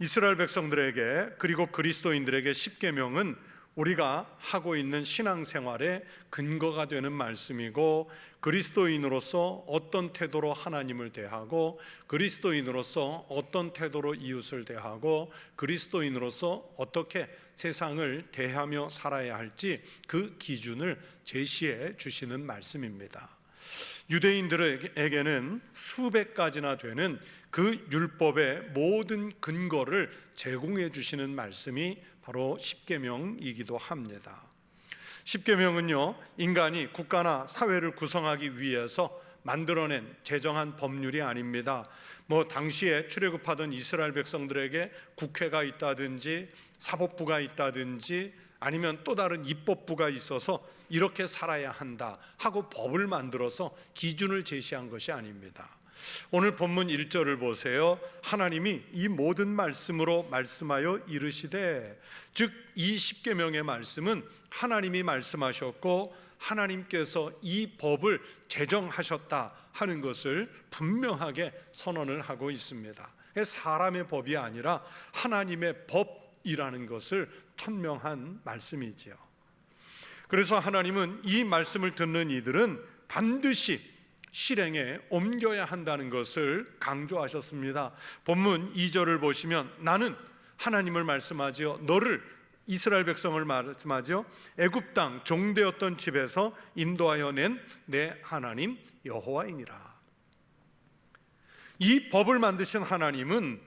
이스라엘 백성들에게 그리고 그리스도인들에게 십계명은 우리가 하고 있는 신앙생활의 근거가 되는 말씀이고, 그리스도인으로서 어떤 태도로 하나님을 대하고, 그리스도인으로서 어떤 태도로 이웃을 대하고, 그리스도인으로서 어떻게 세상을 대하며 살아야 할지 그 기준을 제시해 주시는 말씀입니다. 유대인들에게는 수백 가지나 되는 그 율법의 모든 근거를 제공해 주시는 말씀이 바로 십계명이기도 합니다. 십계명은요, 인간이 국가나 사회를 구성하기 위해서 만들어낸 제정한 법률이 아닙니다. 당시에 출애굽하던 이스라엘 백성들에게 국회가 있다든지 사법부가 있다든지 아니면 또 다른 입법부가 있어서 이렇게 살아야 한다 하고 법을 만들어서 기준을 제시한 것이 아닙니다. 오늘 본문 1절을 보세요. 하나님이 이 모든 말씀으로 말씀하여 이르시되, 즉 이 십계명의 말씀은 하나님이 말씀하셨고 하나님께서 이 법을 제정하셨다 하는 것을 분명하게 선언을 하고 있습니다. 사람의 법이 아니라 하나님의 법이라는 것을 천명한 말씀이지요. 그래서 하나님은 이 말씀을 듣는 이들은 반드시 실행에 옮겨야 한다는 것을 강조하셨습니다. 본문 2절을 보시면 나는 하나님을 말씀하지요, 너를, 이스라엘 백성을 말씀하지요, 애굽 땅 종되었던 집에서 인도하여 낸 내 하나님 여호와이니라. 이 법을 만드신 하나님은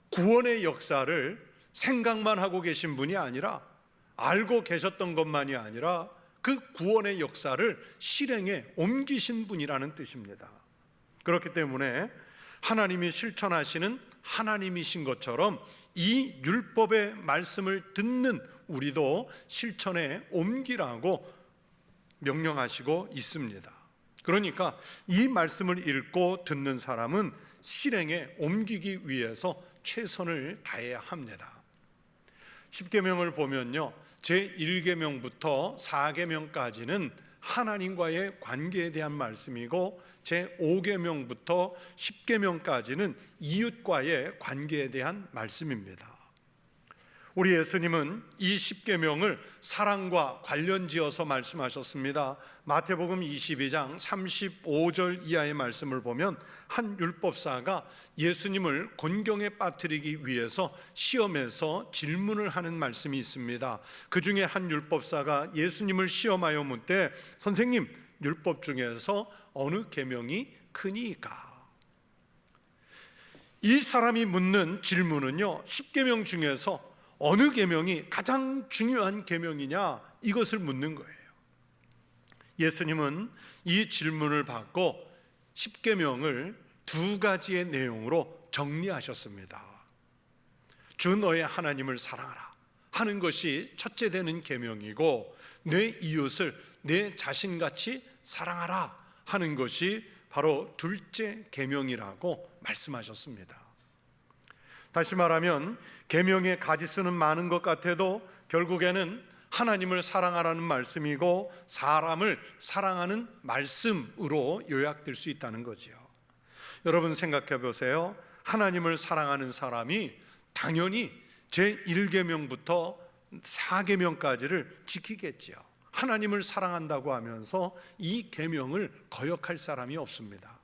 구원의 역사를 생각만 하고 계신 분이 아니라, 알고 계셨던 것만이 아니라 그 구원의 역사를 실행에 옮기신 분이라는 뜻입니다. 그렇기 때문에 하나님이 실천하시는 하나님이신 것처럼 이 율법의 말씀을 듣는 우리도 실천에 옮기라고 명령하시고 있습니다. 그러니까 이 말씀을 읽고 듣는 사람은 실행에 옮기기 위해서 최선을 다해야 합니다. 십계명을 보면요, 제1계명부터 4계명까지는 하나님과의 관계에 대한 말씀이고, 제5계명부터 10계명까지는 이웃과의 관계에 대한 말씀입니다. 우리 예수님은 이 십계명을 사랑과 관련지어서 말씀하셨습니다. 마태복음 22장 35절 이하의 말씀을 보면 한 율법사가 예수님을 곤경에 빠뜨리기 위해서 시험에서 질문을 하는 말씀이 있습니다. 그 중에 한 율법사가 예수님을 시험하여 묻되, 선생님, 율법 중에서 어느 계명이 크니까? 이 사람이 묻는 질문은요, 십계명 중에서 어느 계명이 가장 중요한 계명이냐, 이것을 묻는 거예요. 예수님은 이 질문을 받고 십계명을 두 가지의 내용으로 정리하셨습니다. 주 너의 하나님을 사랑하라 하는 것이 첫째 되는 계명이고, 내 이웃을 내 자신같이 사랑하라 하는 것이 바로 둘째 계명이라고 말씀하셨습니다. 다시 말하면 계명의 가지수는 많은 것 같아도 결국에는 하나님을 사랑하라는 말씀이고 사람을 사랑하는 말씀으로 요약될 수 있다는 거지요. 여러분 생각해 보세요. 하나님을 사랑하는 사람이 당연히 제1계명부터 4계명까지를 지키겠지요. 하나님을 사랑한다고 하면서 이 계명을 거역할 사람이 없습니다.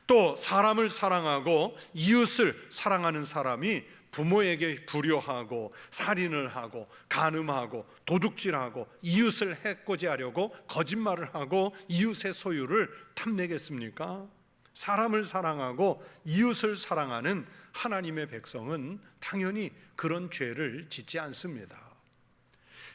또 사람을 사랑하고 이웃을 사랑하는 사람이 부모에게 불효하고 살인을 하고 간음하고 도둑질하고 이웃을 해코지하려고 거짓말을 하고 이웃의 소유를 탐내겠습니까? 사람을 사랑하고 이웃을 사랑하는 하나님의 백성은 당연히 그런 죄를 짓지 않습니다.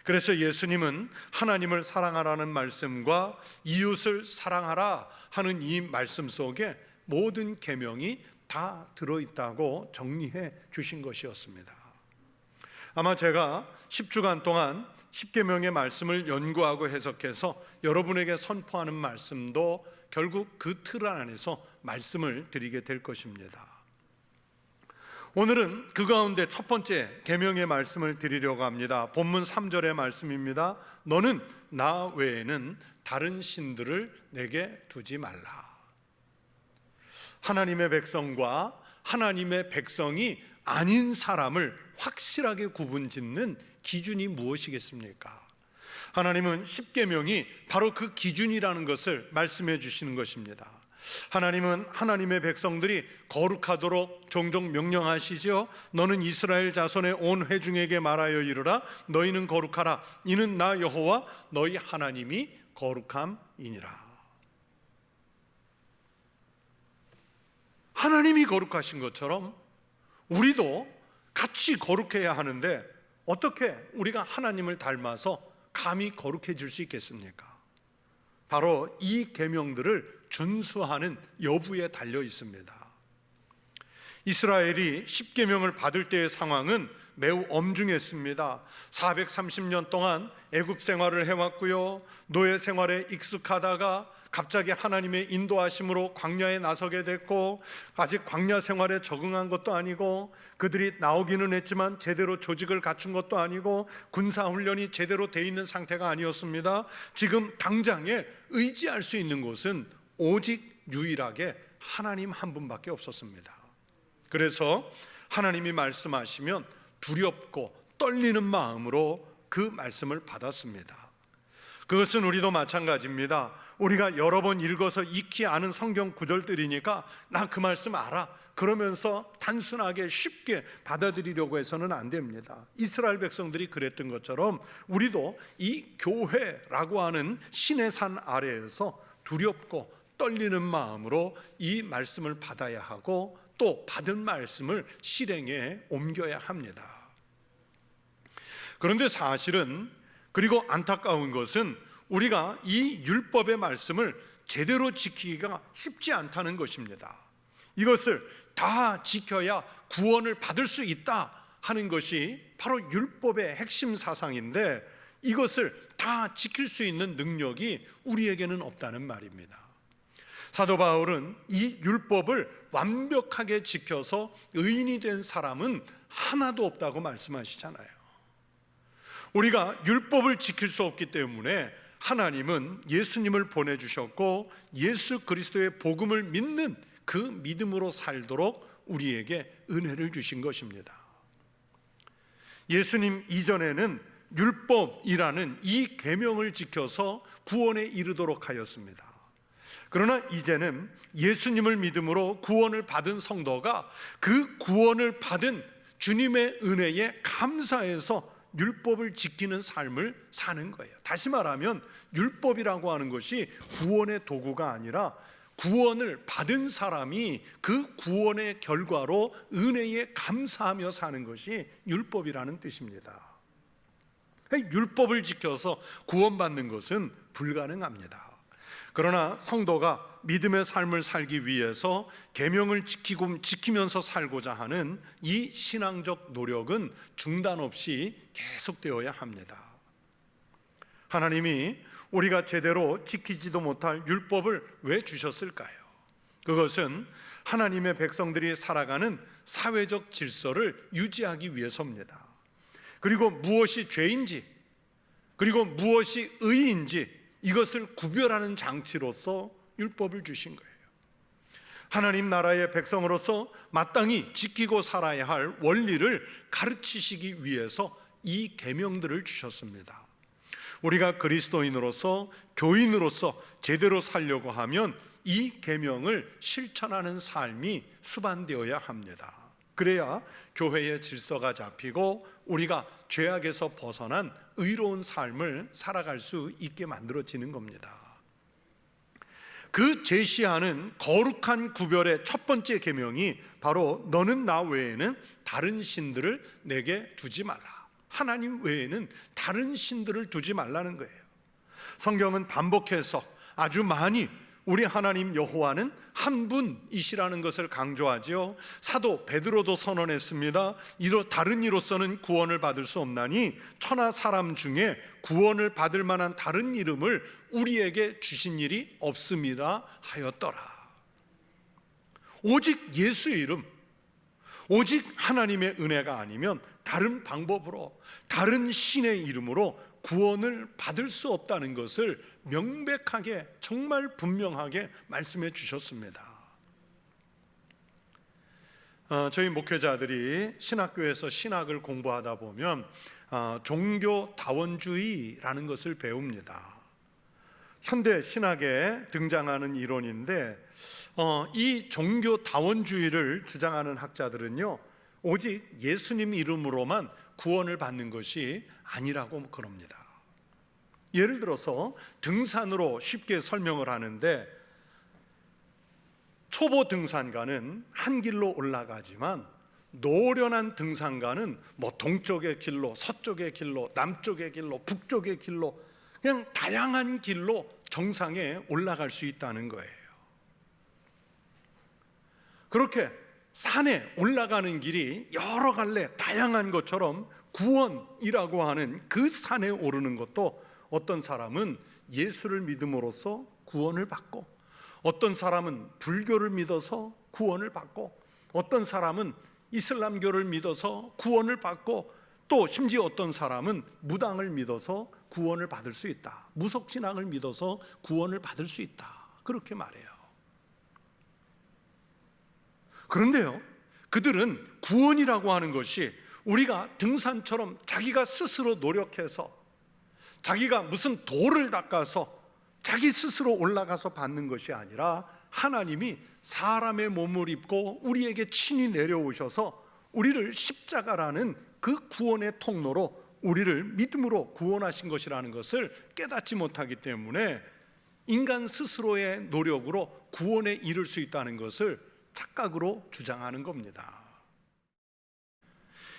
그래서 예수님은 하나님을 사랑하라는 말씀과 이웃을 사랑하라 하는 이 말씀 속에 모든 계명이 다 들어있다고 정리해 주신 것이었습니다. 아마 제가 10주간 동안 10계명의 말씀을 연구하고 해석해서 여러분에게 선포하는 말씀도 결국 그 틀 안에서 말씀을 드리게 될 것입니다. 오늘은 그 가운데 첫 번째 계명의 말씀을 드리려고 합니다. 본문 3절의 말씀입니다. 너는 나 외에는 다른 신들을 내게 두지 말라. 하나님의 백성과 하나님의 백성이 아닌 사람을 확실하게 구분짓는 기준이 무엇이겠습니까? 하나님은 십계명이 바로 그 기준이라는 것을 말씀해 주시는 것입니다. 하나님은 하나님의 백성들이 거룩하도록 종종 명령하시죠. 너는 이스라엘 자손의 온 회중에게 말하여 이르라. 너희는 거룩하라. 이는 나 여호와 너희 하나님이 거룩함이니라. 하나님이 거룩하신 것처럼 우리도 같이 거룩해야 하는데 어떻게 우리가 하나님을 닮아서 감히 거룩해질 수 있겠습니까? 바로 이 계명들을 준수하는 여부에 달려 있습니다. 이스라엘이 십계명을 받을 때의 상황은 매우 엄중했습니다. 430년 동안 애굽 생활을 해왔고요, 노예 생활에 익숙하다가 갑자기 하나님의 인도하심으로 광야에 나서게 됐고, 아직 광야 생활에 적응한 것도 아니고, 그들이 나오기는 했지만 제대로 조직을 갖춘 것도 아니고, 군사훈련이 제대로 돼 있는 상태가 아니었습니다. 지금 당장에 의지할 수 있는 곳은 오직 유일하게 하나님 한 분밖에 없었습니다. 그래서 하나님이 말씀하시면 두렵고 떨리는 마음으로 그 말씀을 받았습니다. 그것은 우리도 마찬가지입니다. 우리가 여러 번 읽어서 익히 아는 성경 구절들이니까 나 그 말씀 알아, 그러면서 단순하게 쉽게 받아들이려고 해서는 안 됩니다. 이스라엘 백성들이 그랬던 것처럼 우리도 이 교회라고 하는 신의 산 아래에서 두렵고 떨리는 마음으로 이 말씀을 받아야 하고, 또 받은 말씀을 실행에 옮겨야 합니다. 그런데 사실은, 그리고 안타까운 것은 우리가 이 율법의 말씀을 제대로 지키기가 쉽지 않다는 것입니다. 이것을 다 지켜야 구원을 받을 수 있다 하는 것이 바로 율법의 핵심 사상인데, 이것을 다 지킬 수 있는 능력이 우리에게는 없다는 말입니다. 사도 바울은 이 율법을 완벽하게 지켜서 의인이 된 사람은 하나도 없다고 말씀하시잖아요. 우리가 율법을 지킬 수 없기 때문에 하나님은 예수님을 보내주셨고, 예수 그리스도의 복음을 믿는 그 믿음으로 살도록 우리에게 은혜를 주신 것입니다. 예수님 이전에는 율법이라는 이 계명을 지켜서 구원에 이르도록 하였습니다. 그러나 이제는 예수님을 믿음으로 구원을 받은 성도가 그 구원을 받은 주님의 은혜에 감사해서 율법을 지키는 삶을 사는 거예요. 다시 말하면 율법이라고 하는 것이 구원의 도구가 아니라 구원을 받은 사람이 그 구원의 결과로 은혜에 감사하며 사는 것이 율법이라는 뜻입니다. 율법을 지켜서 구원받는 것은 불가능합니다. 그러나 성도가 믿음의 삶을 살기 위해서 계명을 지키면서 살고자 하는 이 신앙적 노력은 중단 없이 계속되어야 합니다. 하나님이 우리가 제대로 지키지도 못할 율법을 왜 주셨을까요? 그것은 하나님의 백성들이 살아가는 사회적 질서를 유지하기 위해서입니다. 그리고 무엇이 죄인지, 그리고 무엇이 의인지 이것을 구별하는 장치로서 율법을 주신 거예요. 하나님 나라의 백성으로서 마땅히 지키고 살아야 할 원리를 가르치시기 위해서 이 계명들을 주셨습니다. 우리가 그리스도인으로서, 교인으로서 제대로 살려고 하면 이 계명을 실천하는 삶이 수반되어야 합니다. 그래야 교회의 질서가 잡히고 우리가 죄악에서 벗어난 의로운 삶을 살아갈 수 있게 만들어지는 겁니다. 그 제시하는 거룩한 구별의 첫 번째 계명이 바로 너는 나 외에는 다른 신들을 내게 두지 말라. 하나님 외에는 다른 신들을 두지 말라는 거예요. 성경은 반복해서 아주 많이 우리 하나님 여호와는 한 분이시라는 것을 강조하죠. 사도 베드로도 선언했습니다. 다른 이로서는 구원을 받을 수 없나니 천하 사람 중에 구원을 받을 만한 다른 이름을 우리에게 주신 일이 없음이라 하였더라. 오직 예수의 이름, 오직 하나님의 은혜가 아니면 다른 방법으로, 다른 신의 이름으로 구원을 받을 수 없다는 것을 명백하게, 정말 분명하게 말씀해 주셨습니다. 저희 목회자들이 신학교에서 신학을 공부하다 보면 종교다원주의라는 것을 배웁니다. 현대 신학에 등장하는 이론인데 이 종교다원주의를 주장하는 학자들은요, 오직 예수님 이름으로만 구원을 받는 것이 아니라고 그럽니다. 예를 들어서 등산으로 쉽게 설명을 하는데, 초보 등산가는 한 길로 올라가지만 노련한 등산가는 동쪽의 길로, 서쪽의 길로, 남쪽의 길로, 북쪽의 길로, 그냥 다양한 길로 정상에 올라갈 수 있다는 거예요. 그렇게 산에 올라가는 길이 여러 갈래 다양한 것처럼 구원이라고 하는 그 산에 오르는 것도 어떤 사람은 예수를 믿음으로써 구원을 받고, 어떤 사람은 불교를 믿어서 구원을 받고, 어떤 사람은 이슬람교를 믿어서 구원을 받고, 또 심지어 어떤 사람은 무당을 믿어서 구원을 받을 수 있다, 무속신앙을 믿어서 구원을 받을 수 있다, 그렇게 말해요. 그런데요, 그들은 구원이라고 하는 것이 우리가 등산처럼 자기가 스스로 노력해서, 자기가 무슨 돌을 닦아서 자기 스스로 올라가서 받는 것이 아니라, 하나님이 사람의 몸을 입고 우리에게 친히 내려오셔서 우리를 십자가라는 그 구원의 통로로 우리를 믿음으로 구원하신 것이라는 것을 깨닫지 못하기 때문에 인간 스스로의 노력으로 구원에 이를 수 있다는 것을 착각으로 주장하는 겁니다.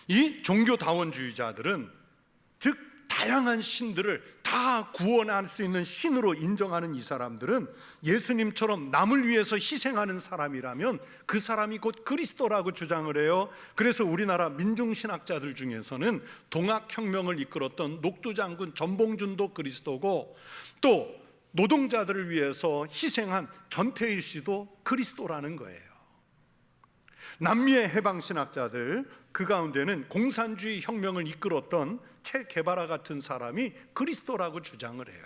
이 종교다원주의자들은, 즉 다양한 신들을 다 구원할 수 있는 신으로 인정하는 이 사람들은 예수님처럼 남을 위해서 희생하는 사람이라면 그 사람이 곧 그리스도라고 주장을 해요. 그래서 우리나라 민중신학자들 중에서는 동학혁명을 이끌었던 녹두장군 전봉준도 그리스도고, 또 노동자들을 위해서 희생한 전태일 씨도 그리스도라는 거예요. 남미의 해방신학자들, 그 가운데는 공산주의 혁명을 이끌었던 체 게바라 같은 사람이 그리스도라고 주장을 해요.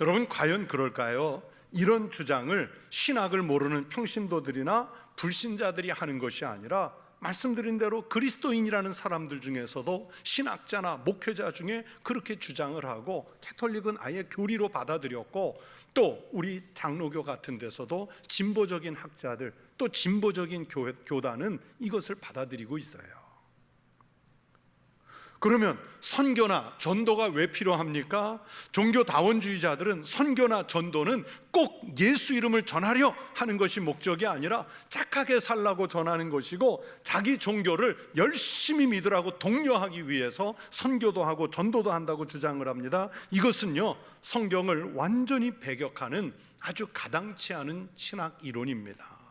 여러분, 과연 그럴까요? 이런 주장을 신학을 모르는 평신도들이나 불신자들이 하는 것이 아니라, 말씀드린 대로 그리스도인이라는 사람들 중에서도 신학자나 목회자 중에 그렇게 주장을 하고, 캐톨릭은 아예 교리로 받아들였고, 또 우리 장로교 같은 데서도 진보적인 학자들, 또 진보적인 교단은 이것을 받아들이고 있어요. 그러면 선교나 전도가 왜 필요합니까? 종교다원주의자들은 선교나 전도는 꼭 예수 이름을 전하려 하는 것이 목적이 아니라 착하게 살라고 전하는 것이고, 자기 종교를 열심히 믿으라고 독려하기 위해서 선교도 하고 전도도 한다고 주장을 합니다. 이것은요, 성경을 완전히 배격하는 아주 가당치 않은 신학 이론입니다.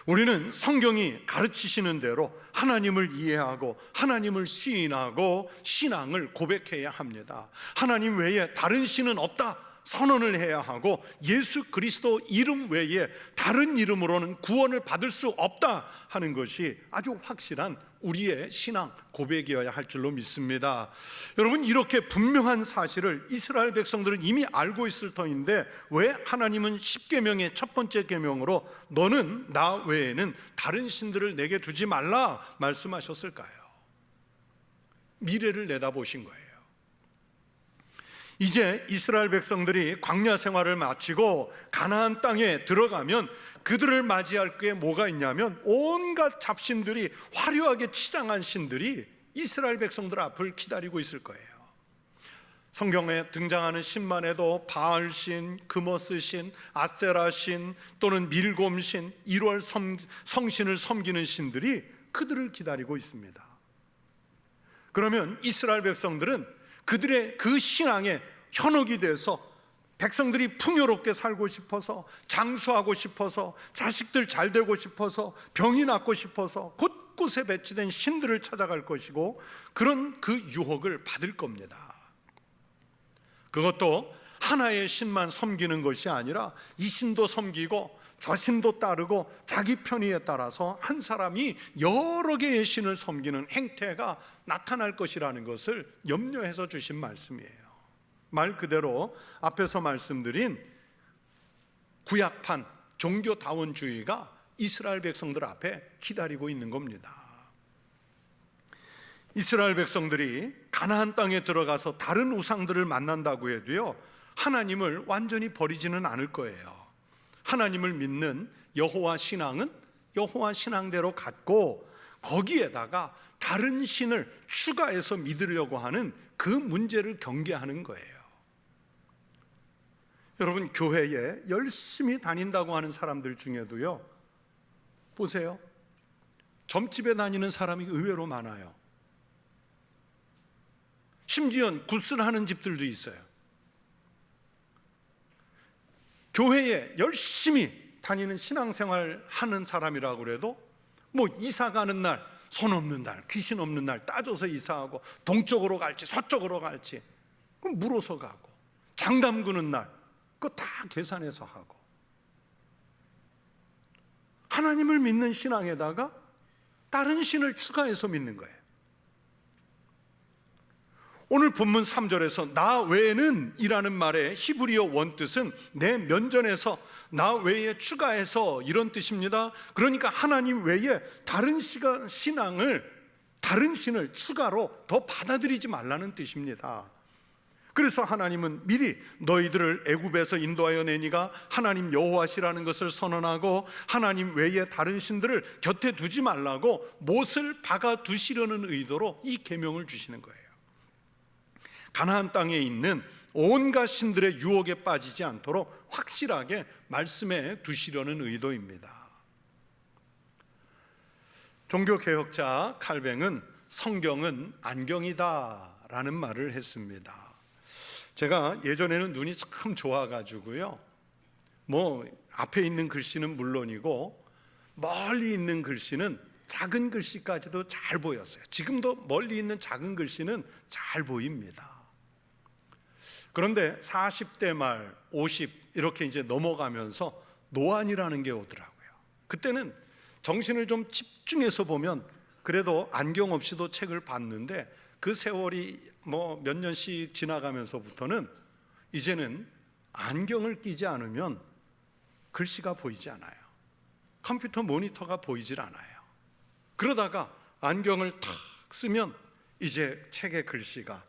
우리는 성경이 가르치시는 대로 하나님을 이해하고 하나님을 시인하고 신앙을 고백해야 합니다. 하나님 외에 다른 신은 없다 선언을 해야 하고, 예수 그리스도 이름 외에 다른 이름으로는 구원을 받을 수 없다 하는 것이 아주 확실한 우리의 신앙 고백이어야 할 줄로 믿습니다. 여러분, 이렇게 분명한 사실을 이스라엘 백성들은 이미 알고 있을 터인데, 왜 하나님은 십계명의 첫 번째 계명으로 너는 나 외에는 다른 신들을 내게 두지 말라 말씀하셨을까요? 미래를 내다보신 거예요. 이제 이스라엘 백성들이 광야 생활을 마치고 가나안 땅에 들어가면 그들을 맞이할 게 뭐가 있냐면, 온갖 잡신들이, 화려하게 치장한 신들이 이스라엘 백성들 앞을 기다리고 있을 거예요. 성경에 등장하는 신만 해도 바알신, 그모스신, 아세라신, 또는 밀곰신, 1월 성신을 섬기는 신들이 그들을 기다리고 있습니다. 그러면 이스라엘 백성들은 그들의 그 신앙에 현혹이 돼서 백성들이 풍요롭게 살고 싶어서, 장수하고 싶어서, 자식들 잘 되고 싶어서, 병이 낫고 싶어서 곳곳에 배치된 신들을 찾아갈 것이고, 그런 그 유혹을 받을 겁니다. 그것도 하나의 신만 섬기는 것이 아니라 이 신도 섬기고 저 신도 따르고 자기 편의에 따라서 한 사람이 여러 개의 신을 섬기는 행태가 나타날 것이라는 것을 염려해서 주신 말씀이에요. 말 그대로 앞에서 말씀드린 구약판 종교다원주의가 이스라엘 백성들 앞에 기다리고 있는 겁니다. 이스라엘 백성들이 가나안 땅에 들어가서 다른 우상들을 만난다고 해도요, 하나님을 완전히 버리지는 않을 거예요. 하나님을 믿는 여호와 신앙은 여호와 신앙대로 갖고 거기에다가 다른 신을 추가해서 믿으려고 하는 그 문제를 경계하는 거예요. 여러분, 교회에 열심히 다닌다고 하는 사람들 중에도요, 보세요, 점집에 다니는 사람이 의외로 많아요. 심지어 굿을 하는 집들도 있어요. 교회에 열심히 다니는 신앙생활 하는 사람이라고 그래도 뭐 이사 가는 날, 손 없는 날, 귀신 없는 날 따져서 이사하고, 동쪽으로 갈지 서쪽으로 갈지 그럼 물어서 가고, 장 담그는 날 그거 다 계산해서 하고, 하나님을 믿는 신앙에다가 다른 신을 추가해서 믿는 거예요. 오늘 본문 3절에서 나 외에는 이라는 말의 히브리어 원뜻은 내 면전에서 나 외에 추가해서 이런 뜻입니다. 그러니까 하나님 외에 다른 신앙을, 다른 신을 추가로 더 받아들이지 말라는 뜻입니다. 그래서 하나님은 미리 너희들을 애굽에서 인도하여 내니가 하나님 여호와시라는 것을 선언하고 하나님 외에 다른 신들을 곁에 두지 말라고 못을 박아 두시려는 의도로 이 계명을 주시는 거예요. 가나안 땅에 있는 온갖 신들의 유혹에 빠지지 않도록 확실하게 말씀해 두시려는 의도입니다. 종교개혁자 칼뱅은 성경은 안경이다 라는 말을 했습니다. 제가 예전에는 눈이 참 좋아가지고요, 뭐 앞에 있는 글씨는 물론이고 멀리 있는 글씨는, 작은 글씨까지도 잘 보였어요. 지금도 멀리 있는 작은 글씨는 잘 보입니다. 그런데 40대 말 50 이렇게 이제 넘어가면서 노안이라는 게 오더라고요. 그때는 정신을 좀 집중해서 보면 그래도 안경 없이도 책을 봤는데, 그 세월이 뭐 몇 년씩 지나가면서부터는 이제는 안경을 끼지 않으면 글씨가 보이지 않아요. 컴퓨터 모니터가 보이질 않아요. 그러다가 안경을 탁 쓰면 이제 책의 글씨가,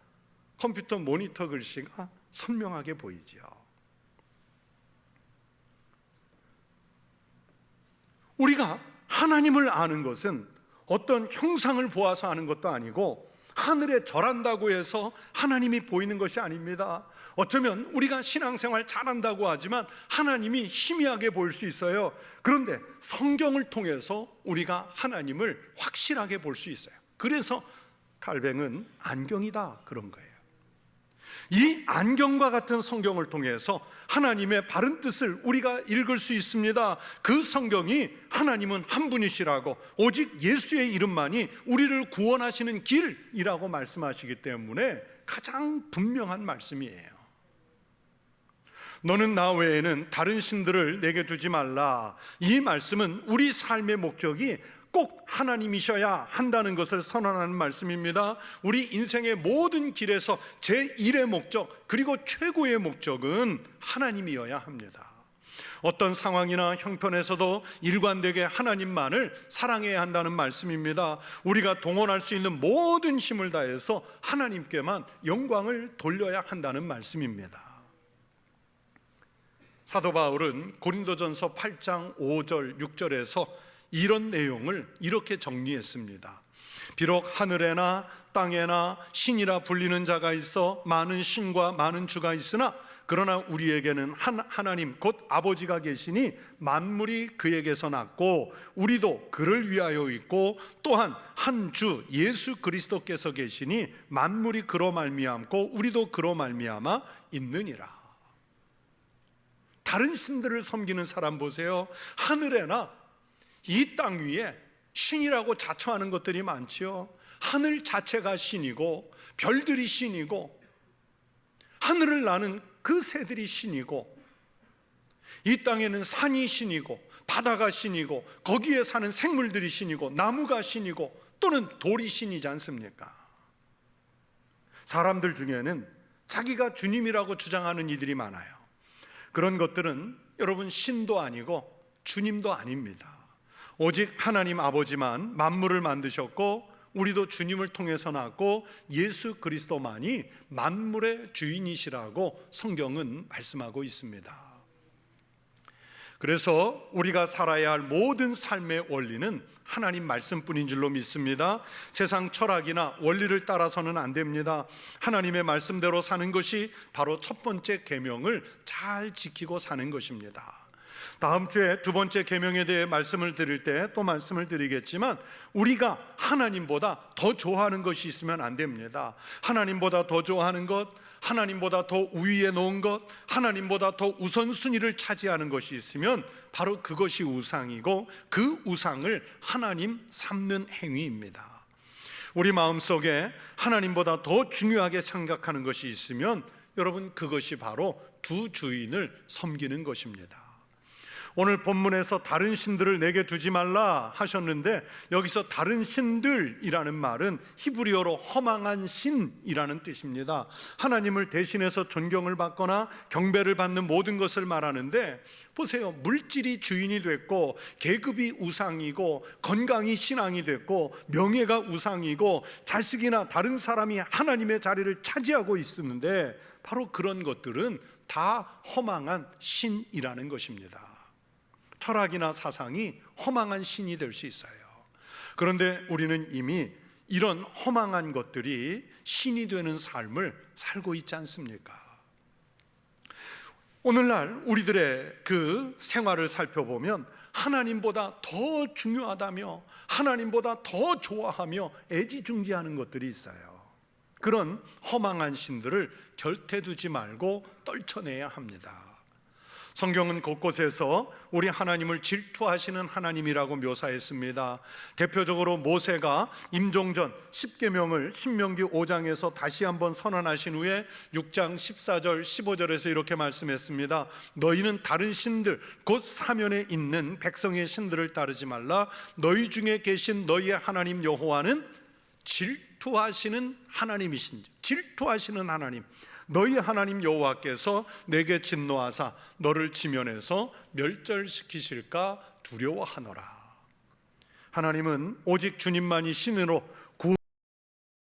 컴퓨터 모니터 글씨가 선명하게 보이죠. 우리가 하나님을 아는 것은 어떤 형상을 보아서 아는 것도 아니고 하늘에 절한다고 해서 하나님이 보이는 것이 아닙니다. 어쩌면 우리가 신앙생활 잘한다고 하지만 하나님이 희미하게 보일 수 있어요. 그런데 성경을 통해서 우리가 하나님을 확실하게 볼 수 있어요. 그래서 칼뱅은 안경이다 그런 거예요. 이 안경과 같은 성경을 통해서 하나님의 바른 뜻을 우리가 읽을 수 있습니다. 그 성경이 하나님은 한 분이시라고, 오직 예수의 이름만이 우리를 구원하시는 길이라고 말씀하시기 때문에 가장 분명한 말씀이에요. 너는 나 외에는 다른 신들을 내게 두지 말라. 이 말씀은 우리 삶의 목적이 꼭 하나님이셔야 한다는 것을 선언하는 말씀입니다. 우리 인생의 모든 길에서 제1의 목적, 그리고 최고의 목적은 하나님이어야 합니다. 어떤 상황이나 형편에서도 일관되게 하나님만을 사랑해야 한다는 말씀입니다. 우리가 동원할 수 있는 모든 힘을 다해서 하나님께만 영광을 돌려야 한다는 말씀입니다. 사도 바울은 고린도전서 8장 5절 6절에서 이런 내용을 이렇게 정리했습니다. 비록 하늘에나 땅에나 신이라 불리는 자가 있어 많은 신과 많은 주가 있으나 그러나 우리에게는 하나님 곧 아버지가 계시니 만물이 그에게서 났고 우리도 그를 위하여 있고 또한 한 주 예수 그리스도께서 계시니 만물이 그로 말미암고 우리도 그로 말미암아 있느니라. 다른 신들을 섬기는 사람 보세요. 하늘에나 이 땅 위에 신이라고 자처하는 것들이 많지요. 하늘 자체가 신이고 별들이 신이고 하늘을 나는 그 새들이 신이고 이 땅에는 산이 신이고 바다가 신이고 거기에 사는 생물들이 신이고 나무가 신이고 또는 돌이 신이지 않습니까? 사람들 중에는 자기가 주님이라고 주장하는 이들이 많아요. 그런 것들은 여러분 신도 아니고 주님도 아닙니다. 오직 하나님 아버지만 만물을 만드셨고 우리도 주님을 통해서 낳고 예수 그리스도만이 만물의 주인이시라고 성경은 말씀하고 있습니다. 그래서 우리가 살아야 할 모든 삶의 원리는 하나님 말씀뿐인 줄로 믿습니다. 세상 철학이나 원리를 따라서는 안 됩니다. 하나님의 말씀대로 사는 것이 바로 첫 번째 계명을 잘 지키고 사는 것입니다. 다음 주에 두 번째 계명에 대해 말씀을 드릴 때 또 말씀을 드리겠지만 우리가 하나님보다 더 좋아하는 것이 있으면 안 됩니다. 하나님보다 더 좋아하는 것, 하나님보다 더 우위에 놓은 것, 하나님보다 더 우선순위를 차지하는 것이 있으면 바로 그것이 우상이고 그 우상을 하나님 삼는 행위입니다. 우리 마음속에 하나님보다 더 중요하게 생각하는 것이 있으면 여러분 그것이 바로 두 주인을 섬기는 것입니다. 오늘 본문에서 다른 신들을 내게 두지 말라 하셨는데 여기서 다른 신들이라는 말은 히브리어로 허망한 신이라는 뜻입니다. 하나님을 대신해서 존경을 받거나 경배를 받는 모든 것을 말하는데 보세요. 물질이 주인이 됐고 계급이 우상이고 건강이 신앙이 됐고 명예가 우상이고 자식이나 다른 사람이 하나님의 자리를 차지하고 있었는데 바로 그런 것들은 다 허망한 신이라는 것입니다. 철학이나 사상이 허망한 신이 될 수 있어요. 그런데 우리는 이미 이런 허망한 것들이 신이 되는 삶을 살고 있지 않습니까? 오늘날 우리들의 그 생활을 살펴보면 하나님보다 더 중요하다며 하나님보다 더 좋아하며 애지중지하는 것들이 있어요. 그런 허망한 신들을 곁에 두지 말고 떨쳐내야 합니다. 성경은 곳곳에서 우리 하나님을 질투하시는 하나님이라고 묘사했습니다. 대표적으로 모세가 임종전 10계명을 신명기 5장에서 다시 한번 선언하신 후에 6장 14절 15절에서 이렇게 말씀했습니다. 너희는 다른 신들 곧 사면에 있는 백성의 신들을 따르지 말라. 너희 중에 계신 너희의 하나님 여호와는 질투하시는 하나님이신지, 질투하시는 하나님, 너희 하나님 여호와께서 내게 진노하사 너를 지면에서 멸절시키실까 두려워하노라. 하나님은 오직 주님만이 신으로